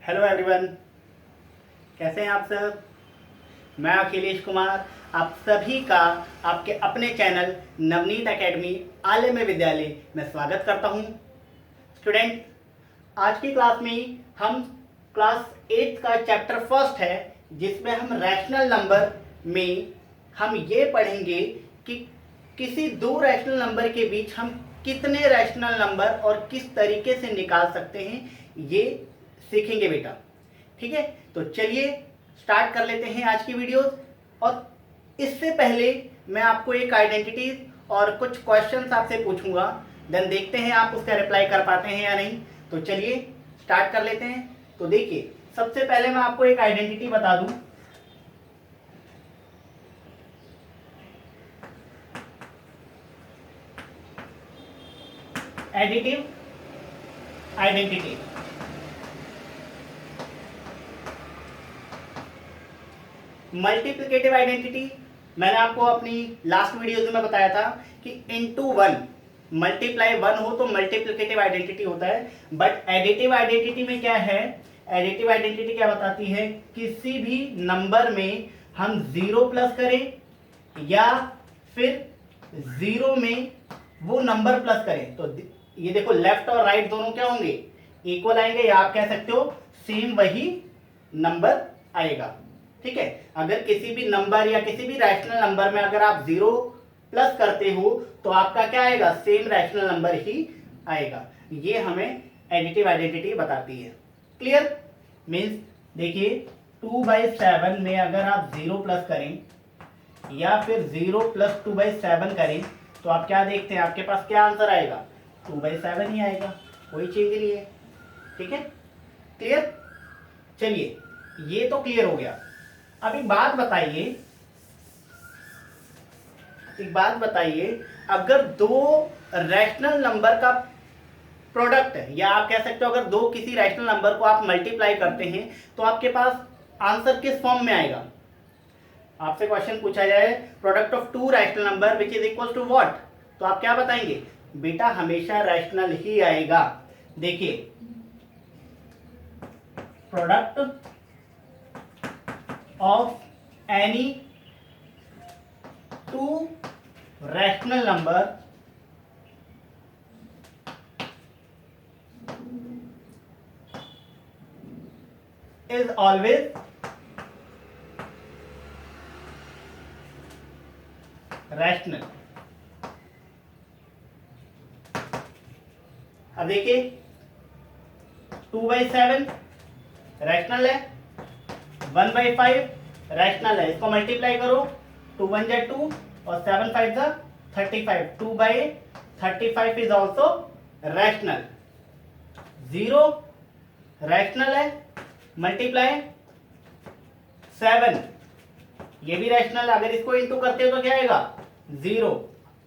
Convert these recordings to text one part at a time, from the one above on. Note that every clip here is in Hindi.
हेलो एवरीवन, कैसे हैं आप सब। मैं अखिलेश कुमार आप सभी का आपके अपने चैनल नवनीत एकेडमी आलय विद्यालय में स्वागत करता हूं। स्टूडेंट, आज की क्लास में हम क्लास 8 का चैप्टर फर्स्ट है, जिसमें हम रैशनल नंबर में हम ये पढ़ेंगे कि किसी दो रैशनल नंबर के बीच हम कितने रैशनल नंबर और किस तरीके से निकाल सकते हैं, ये सीखेंगे बेटा। ठीक है, तो चलिए स्टार्ट कर लेते हैं आज की वीडियोस। और इससे पहले मैं आपको एक आइडेंटिटी और कुछ क्वेश्चंस आपसे पूछूंगा, देन देखते हैं आप उसका रिप्लाई कर पाते हैं या नहीं। तो चलिए स्टार्ट कर लेते हैं। तो देखिए, सबसे पहले मैं आपको एक आइडेंटिटी बता दूं। Additive identity. मल्टीप्लिकेटिव आइडेंटिटी मैंने आपको अपनी लास्ट वीडियो में बताया था कि इनटू वन मल्टीप्लाई वन हो तो मल्टीप्लिकेटिव आइडेंटिटी होता है। बट एडिटिव आइडेंटिटी में क्या है, एडिटिव आइडेंटिटी क्या बताती है, किसी भी नंबर में हम जीरो प्लस करें या फिर जीरो में वो नंबर प्लस करें। तो ये देखो, लेफ्ट और राइट दोनों क्या होंगे, इक्वल आएंगे, या आप कह सकते हो सेम वही नंबर आएगा। ठीक है, अगर किसी भी नंबर या किसी भी रैशनल नंबर में अगर आप जीरो प्लस करते हो तो आपका क्या आएगा, सेम रैशनल नंबर ही आएगा। ये हमें एडिटिव आइडेंटिटी बताती है। क्लियर? मीन्स देखिए, 2/7 में अगर आप जीरो प्लस करें या फिर 0 + 2/7 करें तो आप क्या देखते हैं, आपके पास क्या आंसर आएगा, 2/7 ही आएगा, कोई चेंज नहीं है। ठीक है, क्लियर? चलिए, ये तो क्लियर हो गया। अब एक बात बताइए, अगर दो रैशनल नंबर का प्रोडक्ट है, या आप कह सकते हो अगर दो किसी रैशनल नंबर को आप मल्टीप्लाई करते हैं तो आपके पास आंसर किस फॉर्म में आएगा। आपसे क्वेश्चन पूछा जाए, product of two rational number which is equal to what, तो आप क्या बताएंगे, बेटा हमेशा रैशनल ही आएगा। देखिए, product of any two rational number is always rational। अब देखिए, 2/7 रैशनल है, 1/5 रैशनल है। इसको मल्टीप्लाई करो, 2 1 जा 2 और 7 5 जा 35। 2/35 इज ऑल्सो रैशनल। 0 रैशनल है, मल्टीप्लाई 7 ये भी रैशनल है। अगर इसको इंटू करते हो तो क्या आएगा, 0।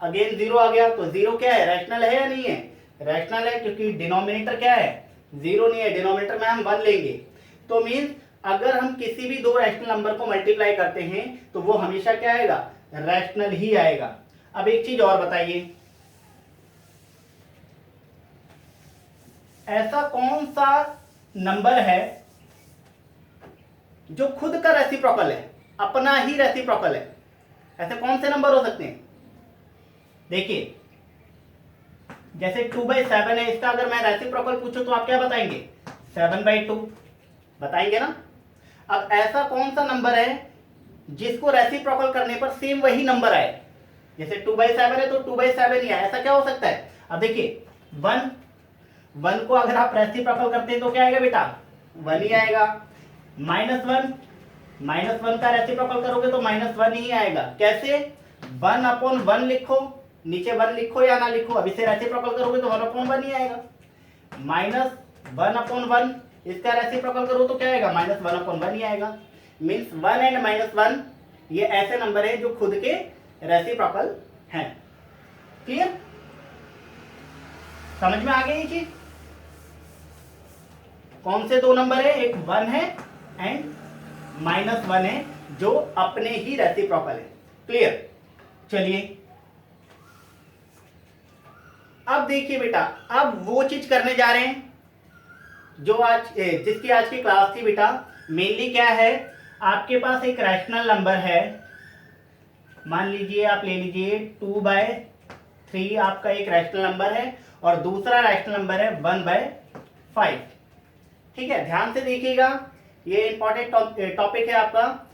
अगेन 0 आ गया, तो 0 क्या है, रैशनल है या नहीं है, रैशनल है, क्योंकि डिनोमिनेटर क्या है, 0 नहीं है, डिनोमिनेटर में हम 1 लेंगे। तो मीन्स अगर हम किसी भी दो रैशनल नंबर को मल्टीप्लाई करते हैं तो वो हमेशा क्या आएगा, रैशनल ही आएगा। अब एक चीज और बताइए, ऐसा कौन सा नंबर है जो खुद का रेसिप्रोकल है, अपना ही रेसिप्रोकल है। ऐसे कौन से नंबर हो सकते हैं। देखिए, जैसे 2/7 है, इसका अगर मैं रेसिप्रोकल पूछूं तो आप क्या बताएंगे, 7/2 बताएंगे ना। अब ऐसा कौन सा नंबर है जिसको रेसिप्रोकल करने पर सेम वही नंबर आए, जैसे 2/7 है तो 2/7 ही आए, ऐसा क्या हो सकता है। अब देखिए, 1 को अगर आप रेसिप्रोकल करते हैं तो क्या आएगा बेटा, 1 ही आएगा। -1 का रेसिप्रोकल करोगे तो -1 ही आएगा। कैसे, 1/1 लिखो, नीचे 1 लिखो या ना लिखो, अब इसे रेसिप्रोकल करोगे तो 1/1 ही आएगा। -1/1 इसका रेसिप्रोकल करो तो क्या आएगा, -1/1 ही आएगा। मीन्स 1 एंड -1 ये ऐसे नंबर है जो खुद के रेसिप्रोकल हैं। क्लियर, समझ में आ गई ये चीज। कौन से दो नंबर है, एक 1 है एंड -1 है, जो अपने ही रेसिप्रोकल है। क्लियर? चलिए, अब देखिए बेटा, अब वो चीज करने जा रहे हैं जो जिसकी आज की क्लास थी बेटा, मेनली क्या है, आपके पास एक रैशनल नंबर है, मान लीजिए आप ले लीजिए 2/3 आपका एक रैशनल नंबर है और दूसरा रैशनल नंबर है 1/5। ठीक है, ध्यान से देखिएगा, ये इंपॉर्टेंट टॉपिक है आपका।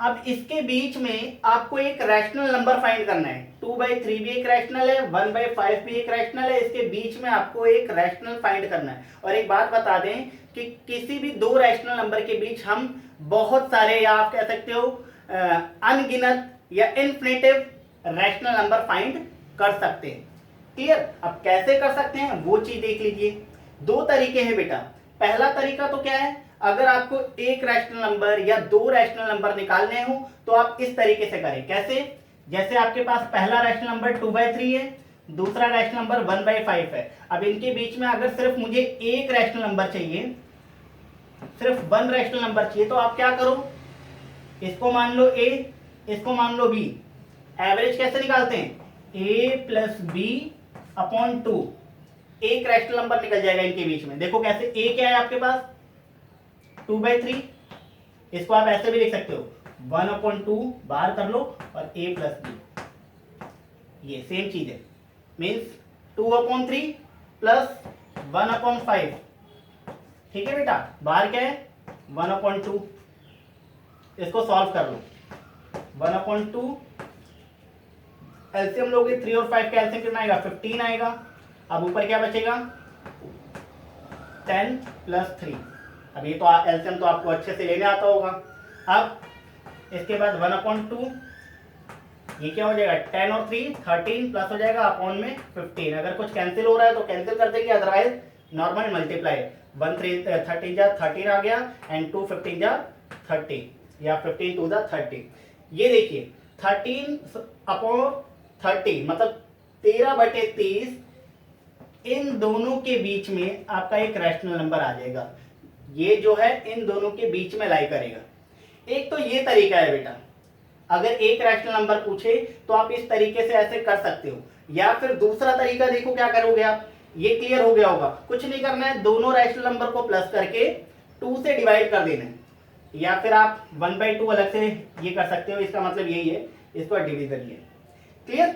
अब इसके बीच में आपको एक रैशनल नंबर फाइंड करना है। 2/3 भी एक रैशनल है, 1/5 भी एक रैशनल है, इसके बीच में आपको एक रैशनल फाइंड करना है। और एक बात बता दें कि किसी भी दो रैशनल नंबर के बीच हम बहुत सारे, या आप कह सकते हो अनगिनत या इनफिनिटिव रैशनल नंबर फाइंड कर सकते हैं। क्लियर? अब कैसे कर सकते हैं वो चीज देख लीजिए। दो तरीके हैं बेटा। पहला तरीका तो क्या है, अगर आपको एक रैशनल नंबर या दो रैशनल नंबर निकालने हो तो आप इस तरीके से करें। कैसे? जैसे आपके पास पहला रैशनल नंबर 2/3 है, दूसरा रैशनल नंबर 1/5 है। अब इनके बीच में अगर सिर्फ मुझे एक रैशनल नंबर चाहिए, सिर्फ वन रैशनल नंबर चाहिए, तो आप क्या करो, इसको मान लो a, इसको मान लो b। एवरेज कैसे निकालते हैं, a प्लस बी अपॉन 2। एक रैशनल नंबर निकल जाएगा इनके बीच में। देखो कैसे, a क्या है आपके पास 2/3, इसको आप ऐसे भी लिख सकते हो 1/2 बाहर कर लो और a प्लस बी, ये सेम चीज है, मीन्स 2/3 प्लस 1/5। ठीक है बेटा, बाहर क्या है 1/2, इसको सॉल्व कर लो। 1/2 एलसीएम लोगे, 3 और 5 का एलसीएम कितना आएगा, 15 आएगा। अब ऊपर क्या बचेगा, 10 प्लस 3। अब ये तो एलसीएम तो आपको अच्छे से लेने आता होगा। अब इसके बाद 1/2, ये क्या हो जाएगा, 10 और 3 13 प्लस हो जाएगा अपॉन में 15। अगर कुछ कैंसिल हो रहा है तो कैंसिल कर देंगे, अदरवाइज नॉर्मल मल्टीप्लाई। 1 3 13 जा 13 आ गया, एंड 2 15 जा 30, या 15 2 जा 30। ये देखिए 13/30 मतलब 13/30, इन दोनों के बीच में आपका एक रैशनल नंबर आ जाएगा। ये जो है इन दोनों के बीच में लाई करेगा। एक तो ये तरीका है बेटा, अगर एक रैशनल नंबर पूछे तो आप इस तरीके से ऐसे कर सकते हो। या फिर दूसरा तरीका देखो क्या करोगे आप, ये क्लियर हो गया होगा, कुछ नहीं करना है, दोनों रैशनल नंबर को प्लस करके 2 से डिवाइड कर देना है। या फिर आप 1/2 अलग से ये कर सकते हो, इसका मतलब यही है, इसको डिवीजन ये। क्लियर?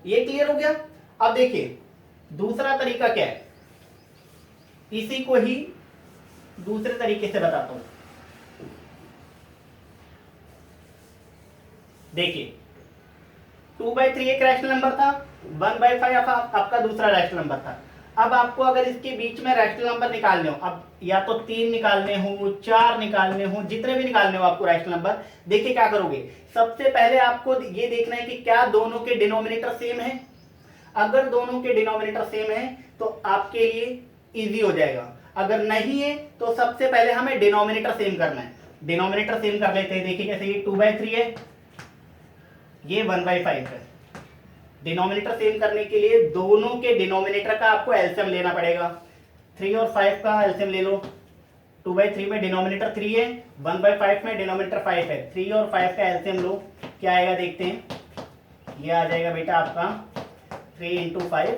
ये क्लियर हो गया। अब देखिए दूसरा तरीका क्या है, इसी को ही दूसरे तरीके से बताता हूं। देखिए 2/3 एक रैशनल नंबर था, 1/5 आपका दूसरा रैशनल नंबर था। अब आपको अगर इसके बीच में रैशनल नंबर निकालने हो, अब या तो 3 निकालने हो, 4 निकालने हो, जितने भी निकालने हो आपको रैशनल नंबर, देखिए क्या करोगे। सबसे पहले आपको ये देखना है कि क्या दोनों के डिनोमिनेटर सेम है। अगर दोनों के डिनोमिनेटर सेम है तो आपके लिए इजी हो जाएगा। अगर नहीं है तो सबसे पहले हमें डिनोमिनेटर सेम करना है। डिनोमिनेटर सेम कर लेते हैं। देखिए कैसे, ये 2/3 है, ये 1/5 है। डिनोमिनेटर सेम करने के लिए दोनों के डिनोमिनेटर का आपको एलसीएम लेना पड़ेगा। 3 और 5 का एलसीएम ले लो। 2/3 में डिनोमिनेटर 3 है, 1/5 में डिनोमिनेटर 5 है। 3 और 5 का एलसीएम लो, क्या आएगा देखते हैं। ये आ जाएगा बेटा आपका 3 × 5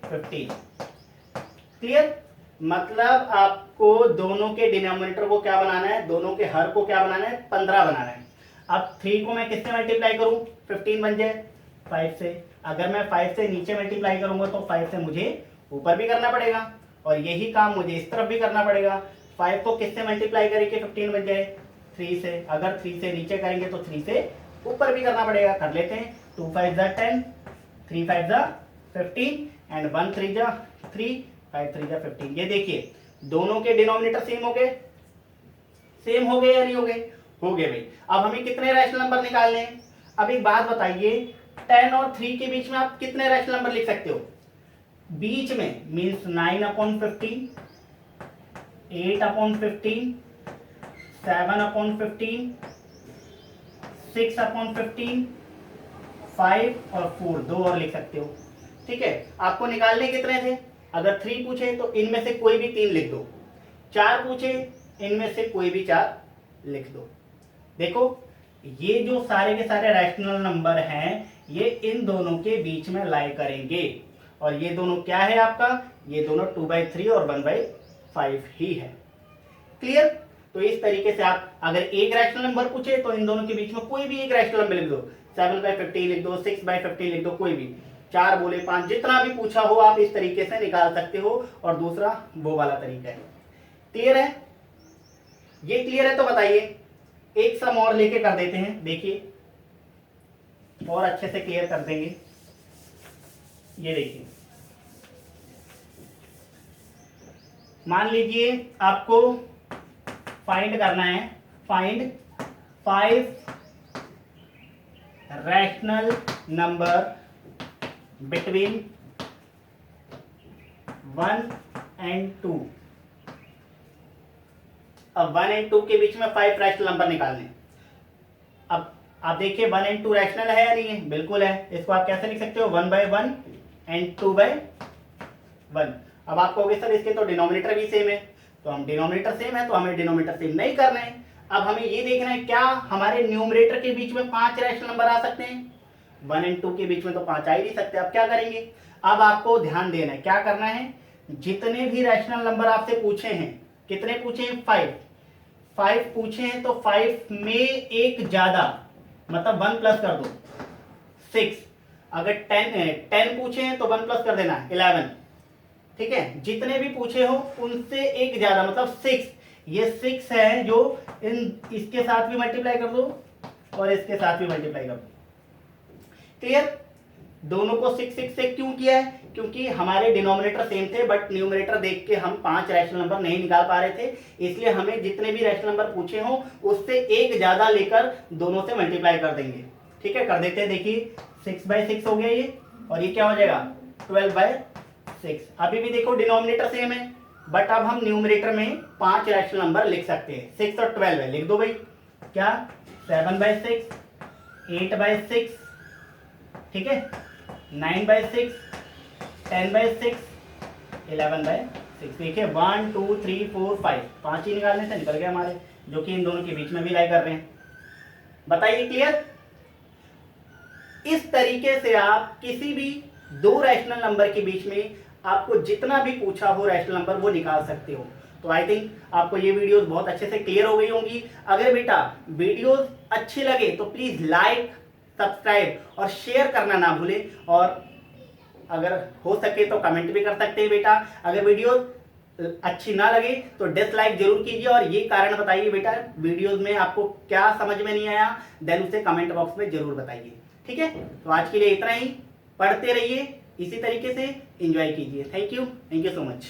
15। क्लियर? मतलब आपको दोनों के डिनोमिनेटर को क्या बनाना है, दोनों के हर को क्या बनाना है, 15 बनाना है। अब 3 को मैं किससे मल्टीप्लाई करूं, 15 बन जाए 5 से। अगर मैं 5 से नीचे मल्टीप्लाई करूंगा तो 5 से मुझे ऊपर भी करना पड़ेगा, और यही काम मुझे इस तरफ भी करना पड़ेगा। 5 को किससे मल्टीप्लाई करेंगे 15 बन जाए, 3 से। अगर 3 से नीचे करेंगे तो 3 से ऊपर भी करना पड़ेगा। कर लेते हैं, 2 5 जा 10, 3 5 जा 15, एंड 1 3 जा 3, 5 3 जा 15। ये देखिए दोनों के डिनोमिनेटर सेम हो गए। सेम हो गए या नहीं हो गए? हो गए भाई। अब हमें कितने रैशनल नंबर निकालने हैं? अब एक बात बताइए, 10 और 3 के बीच में आप कितने रैशनल नंबर लिख सकते हो? बीच में मीन्स 9/15, 8/15, 7/15, 6/15, 5 और 4, 2 और लिख सकते हो। ठीक है, आपको निकालने कितने थे? अगर 3 पूछे तो इनमें से कोई भी 3 लिख दो। 4 पूछे, इनमें से कोई भी 4 लिख दो। देखो ये जो सारे के सारे रैशनल नंबर हैं, ये इन दोनों के बीच में लाई करेंगे। और ये दोनों क्या है आपका, ये दोनों 2/3 और 1/5 ही है। क्लियर। तो इस तरीके से आप अगर एक रैशनल नंबर पूछे तो इन दोनों के बीच में कोई भी एक रैशनल नंबर लिख दो, 7/15 लिख दो, 6/15 लिख दो, कोई भी, 4 बोले 5, जितना भी पूछा हो आप इस तरीके से निकाल सकते हो। और दूसरा वो वाला तरीका है। क्लियर है, ये क्लियर है तो बताइए, एक सम और लेके कर देते हैं, देखिए और अच्छे से क्लियर कर देंगे। ये देखिए, मान लीजिए आपको फाइंड करना है, find 5 rational number between 1 and 2। अब 1 and 2 के बीच में 5 रैशनल नंबर निकालने। अब आप देखिए 1 and 2 रैशनल है या नहीं है, बिल्कुल है। इसको आप कैसे लिख सकते हो, 1/1 and 2/1। अब आप कहोगे सर इसके तो डिनोमिनेटर भी सेम है, तो हम डिनोमिनेटर सेम है तो हमें डिनोमिनेटर सेम नहीं करना है। अब हमें ये देखना है क्या हमारे न्यूमरेटर के बीच में 5 रैशनल नंबर आ सकते हैं। 1 and 2 के बीच में तो 5 आ ही नहीं सकते। अब क्या करेंगे, अब आपको ध्यान देना है, क्या करना है, जितने भी रैशनल नंबर आपसे पूछे हैं, कितने पूछे हैं, 5 पूछे हैं, तो 5 में एक ज्यादा, मतलब 1 प्लस कर दो, 6। अगर 10 पूछे हैं तो 1 प्लस कर देना 11। ठीक है, जितने भी पूछे हो उनसे एक ज्यादा, मतलब 6। ये 6 है जो इसके साथ भी मल्टीप्लाई कर दो और इसके साथ भी मल्टीप्लाई कर दो। क्लियर। दोनों को 6 से क्यों किया है, क्योंकि हमारे डिनोमिनेटर सेम थे बट न्यूमरेटर देख के हम 5 रैशनल नंबर नहीं निकाल पा रहे थे, इसलिए हमें जितने भी रैशनल नंबर पूछे हो उससे एक ज्यादा लेकर दोनों से मल्टीप्लाई कर देंगे। ठीक है, कर देते हैं। देखिए 6/6 हो गया ये, और ये क्या हो जाएगा 12/6। अभी भी देखो डिनोमिनेटर सेम है बट अब हम न्यूमरेटर में 5 रैशनल नंबर लिख सकते हैं। 6 और 12 है, लिख दो भाई, क्या 7/6, 8/6, ठीक है, 9/6, 10/6, 11/6। देखिए 1 2 3 4 5, 5 ही निकालने से निकल गए हमारे, जो कि इन दोनों के बीच में भी लाई कर रहे हैं। बताइए क्लियर। इस तरीके से आप किसी भी दो रैशनल नंबर के बीच में आपको जितना भी पूछा हो रैशनल नंबर वो निकाल सकते हो। तो आई थिंक आपको ये वीडियोस बहुत अच्छे से क्लियर हो गई होंगी। अगर बेटा वीडियोस अच्छी लगे तो प्लीज लाइक, सब्सक्राइब और शेयर करना ना भूले, और अगर हो सके तो कमेंट भी कर सकते हैं बेटा। अगर वीडियो अच्छी ना लगे तो डिसलाइक जरूर कीजिए और ये कारण बताइए बेटा वीडियोस में आपको क्या समझ में नहीं आया, देन उसे कमेंट बॉक्स में जरूर बताइए। ठीक है, तो आज के लिए इतना ही। पढ़ते रहिए इसी तरीके से, एंजॉय कीजिए। Thank you so much.